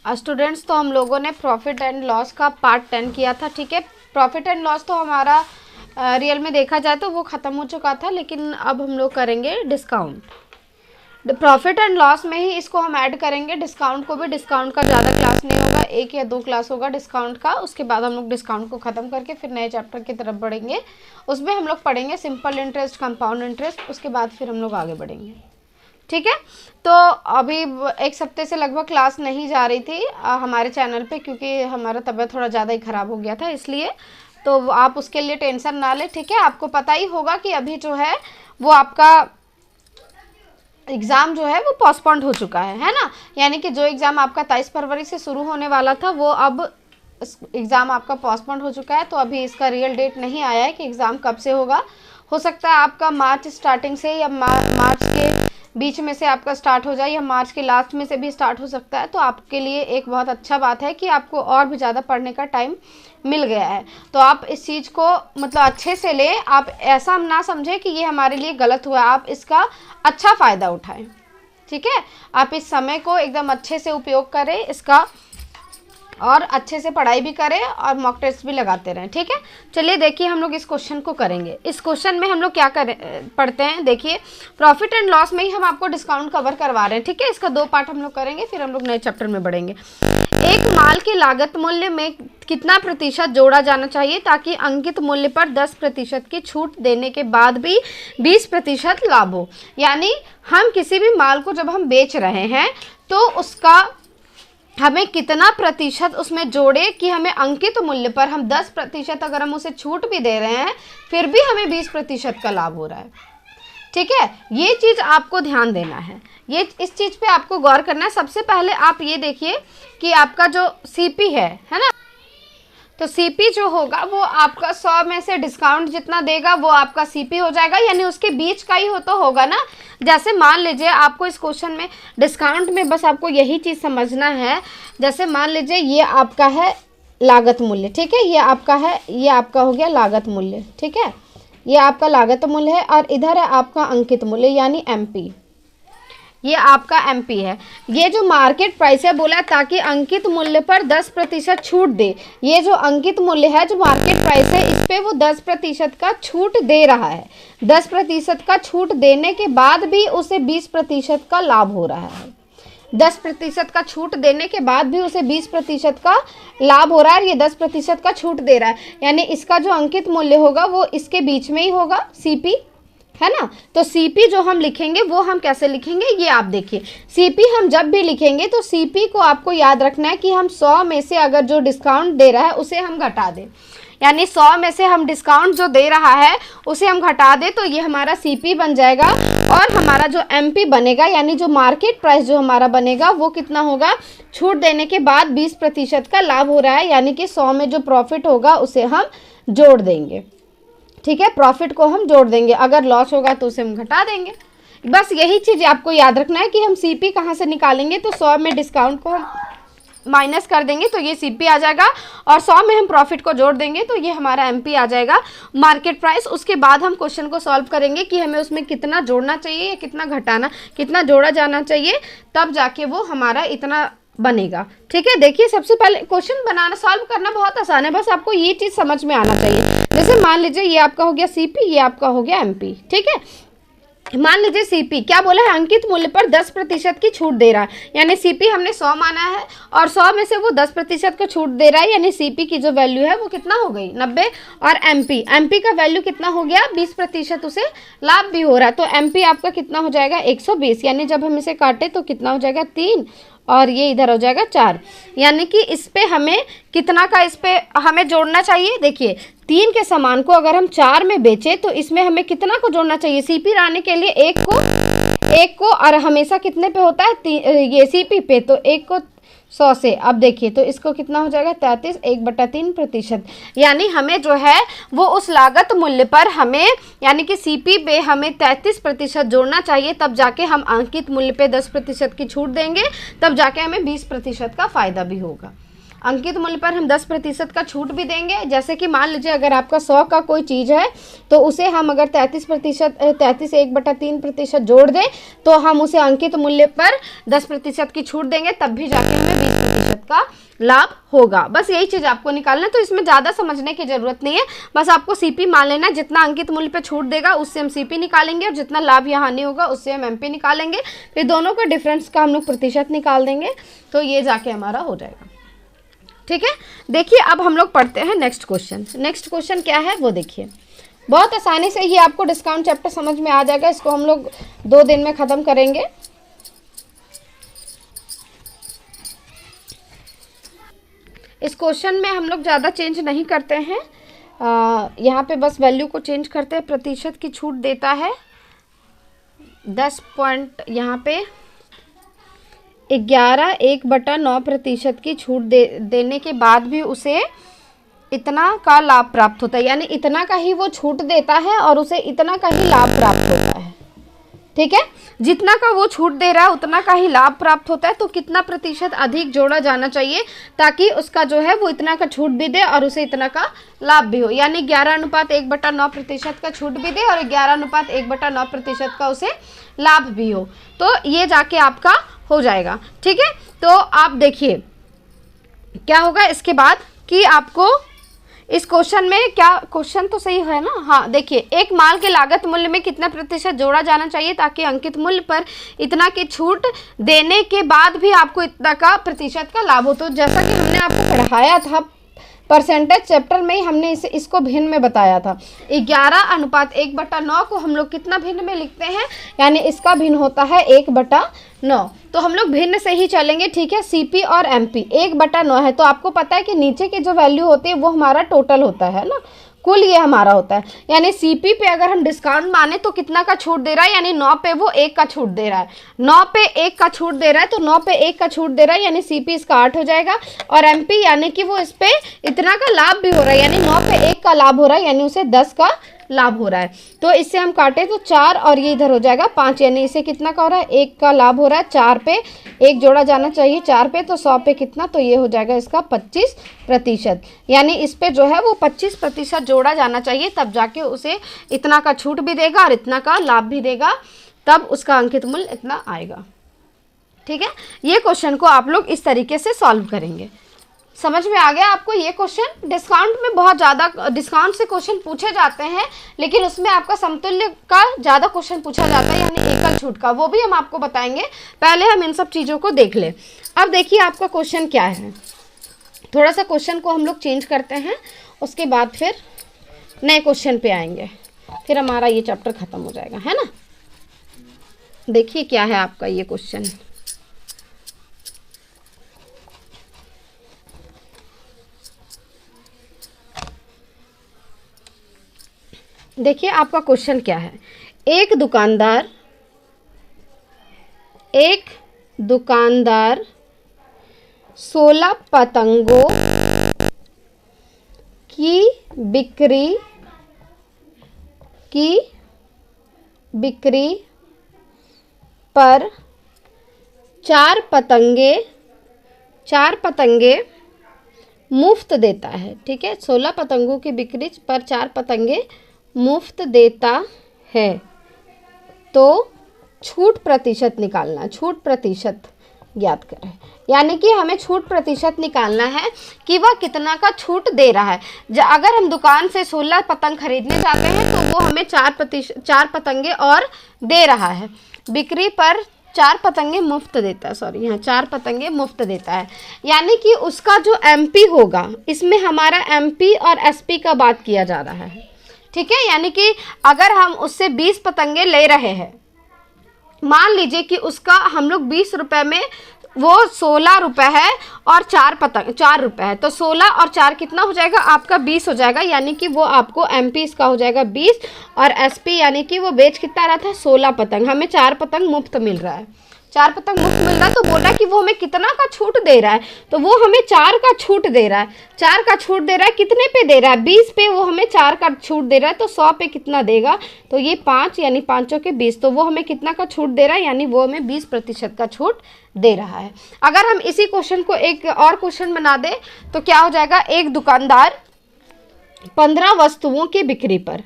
Students, तो हम लोगों ने प्रॉफिट एंड लॉस का पार्ट 10 किया था। ठीक है, प्रॉफिट एंड लॉस तो हमारा रियल में देखा जाए तो वो ख़त्म हो चुका था, लेकिन अब हम लोग करेंगे डिस्काउंट। प्रॉफिट एंड लॉस में ही इसको हम ऐड करेंगे, डिस्काउंट को भी। डिस्काउंट का ज़्यादा क्लास नहीं होगा, 1 या 2 क्लास होगा डिस्काउंट का। उसके बाद हम लोग डिस्काउंट को ख़त्म करके फिर नए चैप्टर की तरफ बढ़ेंगे। उसमें हम लोग पढ़ेंगे सिंपल इंटरेस्ट, कंपाउंड इंटरेस्ट। उसके बाद फिर हम लोग आगे बढ़ेंगे। ठीक है, तो अभी 1 हफ्ते से लगभग क्लास नहीं जा रही थी हमारे चैनल पे, क्योंकि हमारा तबीयत थोड़ा ज़्यादा ही ख़राब हो गया था, इसलिए। तो आप उसके लिए टेंशन ना लें। ठीक है, आपको पता ही होगा कि अभी जो है वो आपका एग्ज़ाम जो है वो पोस्टपोन्ड हो चुका है ना। यानी कि जो एग्ज़ाम आपका 23 फरवरी से शुरू होने वाला था वो अब एग्ज़ाम आपका पोस्टपोन्ड हो चुका है। तो अभी इसका रियल डेट नहीं आया है कि एग्ज़ाम कब से होगा। हो सकता है आपका मार्च स्टार्टिंग से या मार्च के बीच में से आपका स्टार्ट हो जाए, या मार्च के लास्ट में से भी स्टार्ट हो सकता है। तो आपके लिए एक बहुत अच्छा बात है कि आपको और भी ज़्यादा पढ़ने का टाइम मिल गया है। तो आप इस चीज़ को मतलब अच्छे से लें। आप ऐसा ना समझें कि ये हमारे लिए गलत हुआ, आप इसका अच्छा फ़ायदा उठाएं। ठीक है, आप इस समय को एकदम अच्छे से उपयोग करें इसका, और अच्छे से पढ़ाई भी करें और मॉक टेस्ट भी लगाते रहें। ठीक है, चलिए देखिए हम लोग इस क्वेश्चन को करेंगे। इस क्वेश्चन में हम लोग क्या पढ़ते हैं, देखिए प्रॉफिट एंड लॉस में ही हम आपको डिस्काउंट कवर करवा रहे हैं। ठीक है, इसका 2 पार्ट हम लोग करेंगे, फिर हम लोग नए चैप्टर में बढ़ेंगे। एक माल के लागत मूल्य में कितना प्रतिशत जोड़ा जाना चाहिए ताकि अंकित मूल्य पर 10% की छूट देने के बाद भी 20% लाभ हो। यानी हम किसी भी माल को जब हम बेच रहे हैं तो उसका हमें कितना प्रतिशत उसमें जोड़े कि हमें अंकित मूल्य पर हम 10% अगर हम उसे छूट भी दे रहे हैं फिर भी हमें 20% का लाभ हो रहा है। ठीक है, ये चीज़ आपको ध्यान देना है, ये इस चीज़ पे आपको गौर करना है। सबसे पहले आप ये देखिए कि आपका जो सीपी है ना, तो सीपी जो होगा वो आपका 100 में से डिस्काउंट जितना देगा वो आपका सीपी हो जाएगा, यानी उसके बीच का ही हो तो होगा ना। जैसे मान लीजिए आपको इस क्वेश्चन में डिस्काउंट में बस आपको यही चीज़ समझना है। जैसे मान लीजिए ये आपका है लागत मूल्य, ठीक है, ये आपका है, ये आपका हो गया लागत मूल्य। ठीक है, ये आपका लागत मूल्य है और इधर है आपका अंकित मूल्य यानी एमपी, ये आपका एमपी है। ये जो मार्केट प्राइस है बोला ताकि अंकित मूल्य पर 10% छूट दे। ये जो अंकित मूल्य है, जो मार्केट प्राइस है, इस पे वो 10% का छूट दे रहा है। 10% का छूट देने के बाद भी उसे 20% का लाभ हो रहा है। 10% का छूट देने के बाद भी उसे 20% का लाभ हो रहा है। ये 10% का छूट दे रहा है, यानी इसका जो अंकित मूल्य होगा वो इसके बीच में ही होगा, सीपी है ना। तो सीपी जो हम लिखेंगे वो हम कैसे लिखेंगे, ये आप देखिए। सीपी हम जब भी लिखेंगे तो सीपी को आपको याद रखना है कि हम 100 में से अगर जो डिस्काउंट दे रहा है उसे हम घटा दें, यानी 100 में से हम डिस्काउंट जो दे रहा है उसे हम घटा दें, तो ये हमारा सीपी बन जाएगा। और हमारा जो एमपी बनेगा, यानी जो मार्केट प्राइस जो हमारा बनेगा वो कितना होगा, छूट देने के बाद 20% का लाभ हो रहा है, यानी कि 100 में जो प्रॉफिट होगा उसे हम जोड़ देंगे। ठीक है, प्रॉफिट को हम जोड़ देंगे, अगर लॉस होगा तो उसे हम घटा देंगे। बस यही चीज़ आपको याद रखना है कि हम सीपी कहाँ से निकालेंगे, तो 100 में डिस्काउंट को हम माइनस कर देंगे तो ये सीपी आ जाएगा, और 100 में हम प्रॉफिट को जोड़ देंगे तो ये हमारा एमपी आ जाएगा, मार्केट प्राइस। उसके बाद हम क्वेश्चन को सॉल्व करेंगे कि हमें उसमें कितना जोड़ना चाहिए या कितना घटाना, कितना जोड़ा जाना चाहिए, तब जाके वो हमारा इतना बनेगा। ठीक है, देखिए सबसे पहले क्वेश्चन बनाना, सॉल्व करना बहुत आसान है, बस आपको ये चीज़ समझ में आना चाहिए। जैसे मान लीजिए ये आपका हो गया सीपी, ये आपका हो गया एमपी। ठीक है, मान लीजिए सीपी क्या बोला है, अंकित मूल्य पर 10% की छूट दे रहा है, यानी सीपी हमने 100 माना है और 100 में से वो 10% का छूट दे रहा है, यानी सीपी की जो वैल्यू है वो कितना हो गई 90। और एमपी का वैल्यू कितना हो गया 20%, उसे लाभ भी हो रहा है, तो एमपी आपका कितना हो जाएगा 120, यानी जब हम इसे काटे तो कितना हो जाएगा 3 और ये इधर हो जाएगा 4, यानी कि इस पे हमें कितना का इस पे हमें जोड़ना चाहिए। देखिए 3 के सामान को अगर हम 4 में बेचें तो इसमें हमें कितना को जोड़ना चाहिए, सीपी लाने के लिए एक को, और हमेशा कितने पे होता है ये सीपी पे, तो 1 को 100 से। अब देखिए तो इसको कितना हो जाएगा 33, 1/3%, यानी हमें जो है वो उस लागत मूल्य पर हमें, यानी कि सीपी पे हमें 33% जोड़ना चाहिए, तब जाके हम अंकित मूल्य पे 10% की छूट देंगे, तब जाके हमें 20% का फ़ायदा भी होगा। अंकित मूल्य पर हम 10% का छूट भी देंगे। जैसे कि मान लीजिए अगर आपका 100 का कोई चीज़ है तो उसे हम अगर 33% 1/3% जोड़ दें तो हम उसे अंकित मूल्य पर 10% की छूट देंगे, तब भी जाके हमें 20% का लाभ होगा। बस यही चीज़ आपको निकालना है, तो इसमें ज़्यादा समझने की जरूरत नहीं है, बस आपको सीपी मान लेना। जितना अंकित मूल्य पे छूट देगा उससे हम सीपी निकालेंगे और जितना लाभ या हानि होगा उससे हम एमपी निकालेंगे, फिर दोनों का डिफरेंस का हम लोग प्रतिशत निकाल देंगे, तो ये जाके हमारा हो जाएगा। ठीक है, देखिए अब हम लोग पढ़ते हैं नेक्स्ट क्वेश्चन। नेक्स्ट क्वेश्चन क्या है वो देखिए, बहुत आसानी से ही आपको डिस्काउंट चैप्टर समझ में आ जाएगा। इसको हम लोग 2 दिन में ख़त्म करेंगे। इस क्वेश्चन में हम लोग ज़्यादा चेंज नहीं करते हैं, यहाँ पे बस वैल्यू को चेंज करते हैं। प्रतिशत की छूट देता है 10 पॉइंट, यहाँ पे 11 1/9% की छूट देने के बाद भी उसे इतना का लाभ प्राप्त होता है, यानी इतना का ही वो छूट देता है और उसे इतना का ही लाभ प्राप्त होता है। ठीक है, जितना का वो छूट दे रहा है उतना का ही लाभ प्राप्त होता है, तो कितना प्रतिशत अधिक जोड़ा जाना चाहिए ताकि उसका जो है वो इतना का छूट भी दे और उसे इतना का लाभ भी हो। यानी 11:1/9% का छूट भी दे और 11:1/9% का उसे लाभ भी हो, तो ये जाके आपका हो जाएगा। ठीक है, तो आप देखिए क्या होगा इसके बाद कि आपको इस क्वेश्चन में क्या, क्वेश्चन तो सही है ना। हाँ देखिए, एक माल के लागत मूल्य में कितना प्रतिशत जोड़ा जाना चाहिए ताकि अंकित मूल्य पर इतना की छूट देने के बाद भी आपको इतना का प्रतिशत का लाभ हो। तो जैसा कि हमने आपको पढ़ाया था परसेंटेज चैप्टर में ही, हमने इसको भिन्न में बताया था। 11:1/9 को हम लोग कितना भिन्न में लिखते हैं, यानी इसका भिन्न होता है 1/9, तो हम लोग भिन्न से ही चलेंगे। ठीक है, सीपी और एमपी 1/9 है, तो आपको पता है कि नीचे की जो वैल्यू होती है वो हमारा टोटल होता है ना, कुल ये हमारा होता है। यानी सीपी पे अगर हम डिस्काउंट माने तो कितना का छूट दे रहा है, यानी 9 पे वो 1 का छूट दे रहा है। 9 पे 1 का छूट दे रहा है, तो 9 पे 1 का छूट दे रहा है, यानी सीपी इसका 8 हो जाएगा। और एमपी यानी कि वो इस पे इतना का लाभ भी हो रहा है, यानी 9 पे 1 का लाभ हो रहा है, यानी उसे 10 का लाभ हो रहा है। तो इससे हम काटे तो 4 और ये इधर हो जाएगा 5, यानी इसे कितना का हो रहा है, 1 का लाभ हो रहा है। 4 पे 1 जोड़ा जाना चाहिए, 4 पे, तो 100 पे कितना, तो ये हो जाएगा इसका 25%, यानी इस पे जो है वो 25% जोड़ा जाना चाहिए, तब जाके उसे इतना का छूट भी देगा और इतना का लाभ भी देगा, तब उसका अंकित मूल्य इतना आएगा। ठीक है, ये क्वेश्चन को आप लोग इस तरीके से सॉल्व करेंगे। समझ में आ गया आपको ये क्वेश्चन? डिस्काउंट में बहुत ज़्यादा डिस्काउंट से क्वेश्चन पूछे जाते हैं, लेकिन उसमें आपका समतुल्य का ज़्यादा क्वेश्चन पूछा जाता है, यानी एकल छूट का, वो भी हम आपको बताएंगे। पहले हम इन सब चीज़ों को देख लें। अब देखिए आपका क्वेश्चन क्या है, थोड़ा सा क्वेश्चन को हम लोग चेंज करते हैं, उसके बाद फिर नए क्वेश्चन पे आएंगे, फिर हमारा ये चैप्टर खत्म हो जाएगा, है ना। देखिए क्या है आपका ये क्वेश्चन। देखिए आपका क्वेश्चन क्या है, एक दुकानदार 16 पतंगों की बिक्री पर 4 पतंगे मुफ्त देता है। ठीक है, 16 पतंगों की बिक्री पर 4 पतंगे मुफ्त देता है, तो छूट प्रतिशत निकालना, छूट प्रतिशत ज्ञात करें। यानी कि हमें छूट प्रतिशत निकालना है कि वह कितना का छूट दे रहा है। अगर हम दुकान से 16 पतंग खरीदने जाते हैं तो वो हमें 4 पतंगे और दे रहा है, बिक्री पर 4 पतंगे मुफ्त देता है, सॉरी यहाँ 4 पतंगे मुफ्त देता है, यानी कि उसका जो एमपी होगा, इसमें हमारा एमपी और एसपी का बात किया जा रहा है। ठीक है, यानी कि अगर हम उससे 20 पतंगे ले रहे हैं, मान लीजिए कि उसका हम लोग 20 रुपए में, वो 16 रुपए है और 4 पतंग 4 रुपए है, तो 16 और 4 कितना हो जाएगा आपका 20 हो जाएगा, यानी कि वो आपको एमपी इसका हो जाएगा 20 और एसपी यानी कि वो बेच कितना रहा था 16 पतंग, हमें 4 पतंग मुफ्त मिल रहा है। 4 पतंग मुफ्त मिल रहा है, तो बोल रहा है कि वो हमें कितना का छूट दे रहा है, तो वो हमें 4 का छूट दे रहा है। 4 का छूट दे रहा है, कितने पे दे रहा है? 20 पे वो हमें 4 का छूट दे रहा है, तो 100 पे कितना देगा? तो ये 5 यानी 5 के 20, तो वो हमें कितना का छूट दे रहा है? यानी वो हमें 20% का छूट दे रहा है। अगर हम इसी क्वेश्चन को एक और क्वेश्चन बना दें तो क्या हो जाएगा? एक दुकानदार 15 वस्तुओं की बिक्री पर,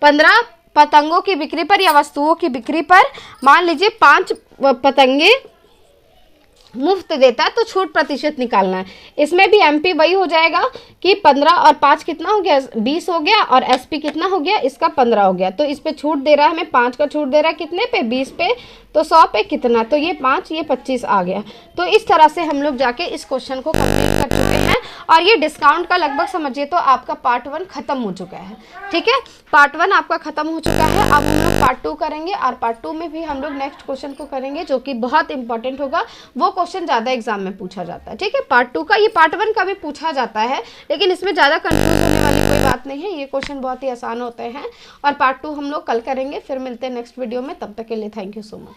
15 पतंगों की बिक्री पर या वस्तुओं की बिक्री पर मान लीजिए 5 पतंगे मुफ्त देता है, तो छूट प्रतिशत निकालना है। इसमें भी एमपी वही हो जाएगा कि 15 और 5 कितना हो गया? 20 हो गया, और एसपी कितना हो गया? इसका 15 हो गया। तो इस पे छूट दे रहा है हमें, 5 का छूट दे रहा है कितने पे? 20 पे। तो 100 पे कितना? तो ये 5, ये 25 आ गया। तो इस तरह से हम लोग जाके इस क्वेश्चन को कंप्लीट कर चुके हैं, और ये डिस्काउंट का लगभग समझिए तो आपका पार्ट 1 खत्म हो चुका है। ठीक है, पार्ट 1 आपका खत्म हो चुका है। अब हम लोग पार्ट 2 करेंगे, और पार्ट 2 में भी हम लोग नेक्स्ट क्वेश्चन को करेंगे जो कि बहुत इंपॉर्टेंट होगा। वो क्वेश्चन ज़्यादा एग्जाम में पूछा जाता है। ठीक है, पार्ट 2 का, ये पार्ट 1 का भी पूछा जाता है, लेकिन इसमें ज़्यादा कंफ्यूज होने वाली कोई बात नहीं है। ये क्वेश्चन बहुत ही आसान होते हैं, और पार्ट 2 हम लोग कल करेंगे। फिर मिलते हैं नेक्स्ट वीडियो में, तब तक के लिए थैंक यू सो मच।